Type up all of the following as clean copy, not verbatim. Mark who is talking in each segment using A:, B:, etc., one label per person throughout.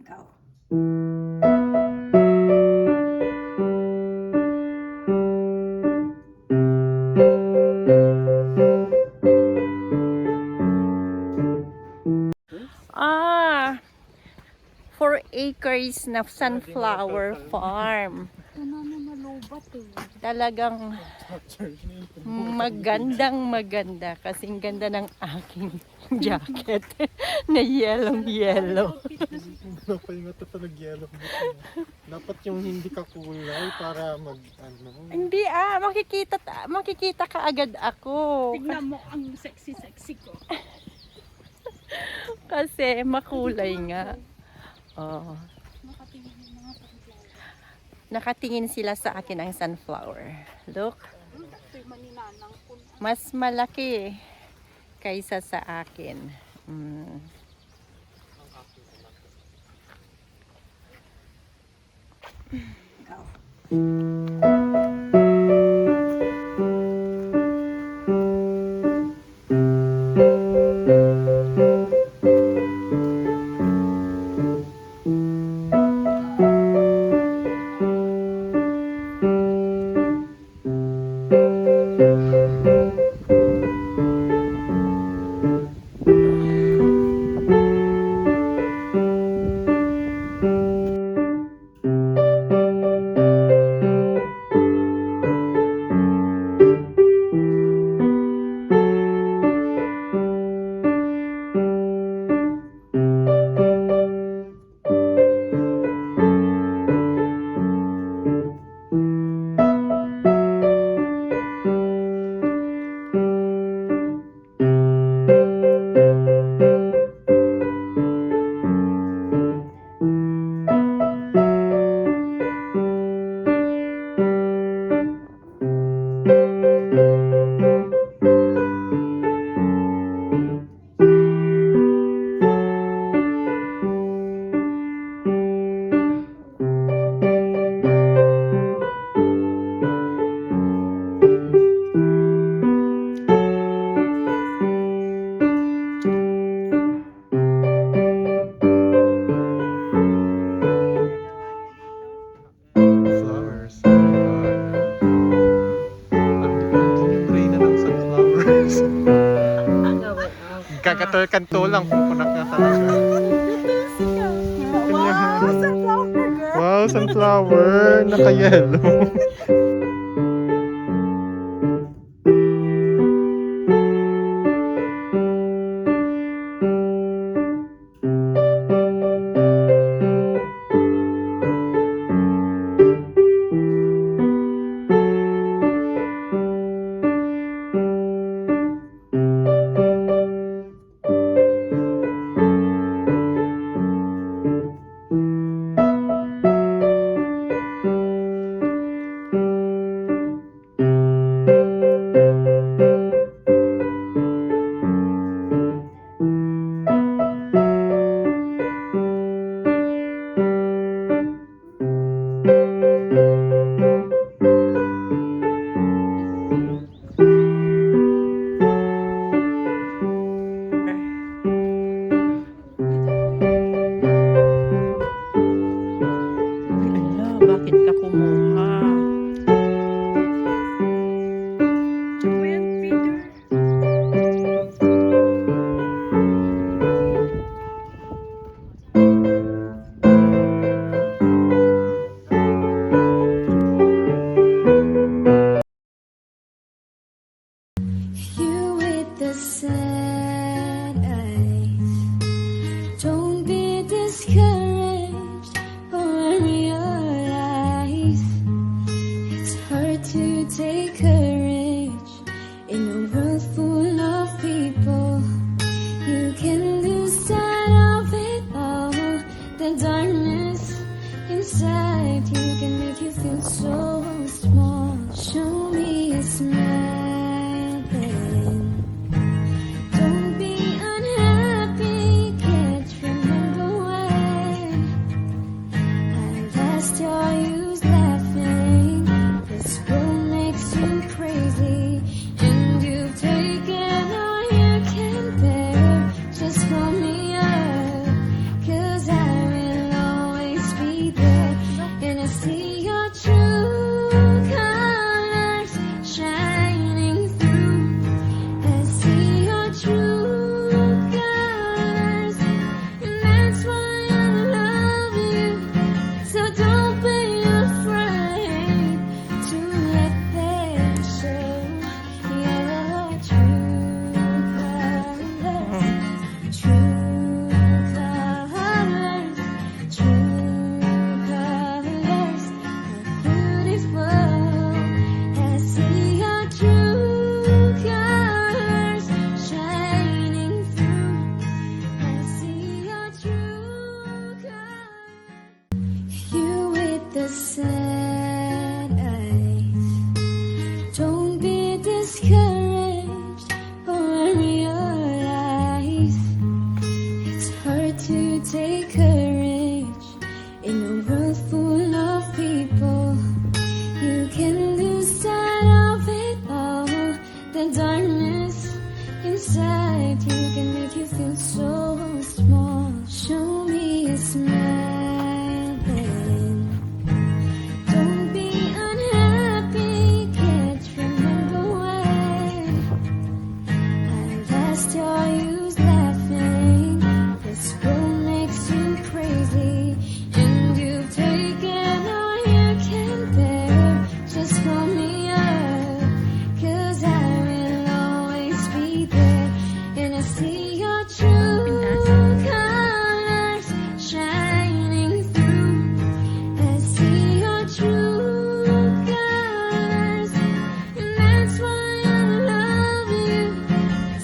A: Go. Ah, 4 acres na sunflower farm. Talagang maganda kasing ganda ng aking jacket na yellow.
B: Napahinga ito sa nag-yellow. Dapat yung hindi ka kulay para
A: Hindi makikita ka agad ako.
C: Tingnan mo ang sexy ko.
A: Kasi makulay nga. Oh. Nakatingin sila sa akin ang sunflower. Look. Mas malaki kaysa sa akin.
B: flowers. Andun yung reyna ng sunflowers. Kakator-kanto lang, pupunak na talaga.
A: Wow, sunflower girl.
B: Wow, sunflower, naka-yellow.
A: Bakit ka kumuha?
D: You with the sad eyes, don't be discouraged or realize it's hard to take courage in a world full of people. You can lose sight of it all, the darkness inside you can make you feel so small. Show me a smile. Don't be unhappy, can't remember when I last saw you laughing. This world makes you crazy, and you've taken all you can bear. Just call me up, 'cause I will the sad eyes. Don't be discouraged or realize it's hard to take courage in a world full of people. You can lose sight of it all. The darkness inside you can make you feel so small. Show me a smile then. Don't be unhappy, can't remember when I last saw you laughing. This world makes you crazy, and you've taken all you can bear. Just call me up, 'cause I will always be there. And I see your true colors shining through. I see your true colors, and that's why I love you.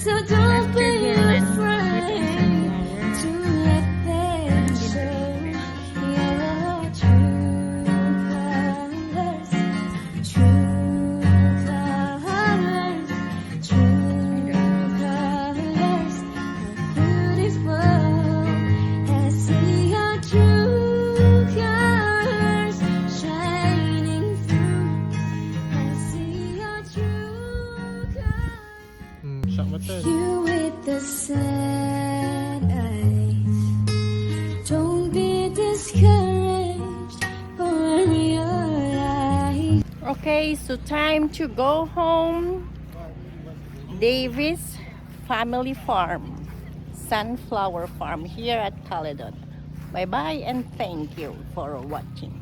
D: So don't be afraid to let them show your true colors. True colors, true colors are beautiful. I see your true colors shining through. I see your true colors.
B: Siya matan.
D: You with the sad eyes. Don't be discouraged or realize.
A: Okay, so time to go home. Davis Family Farm, Sunflower Farm here at Caledon. Bye bye and thank you for watching.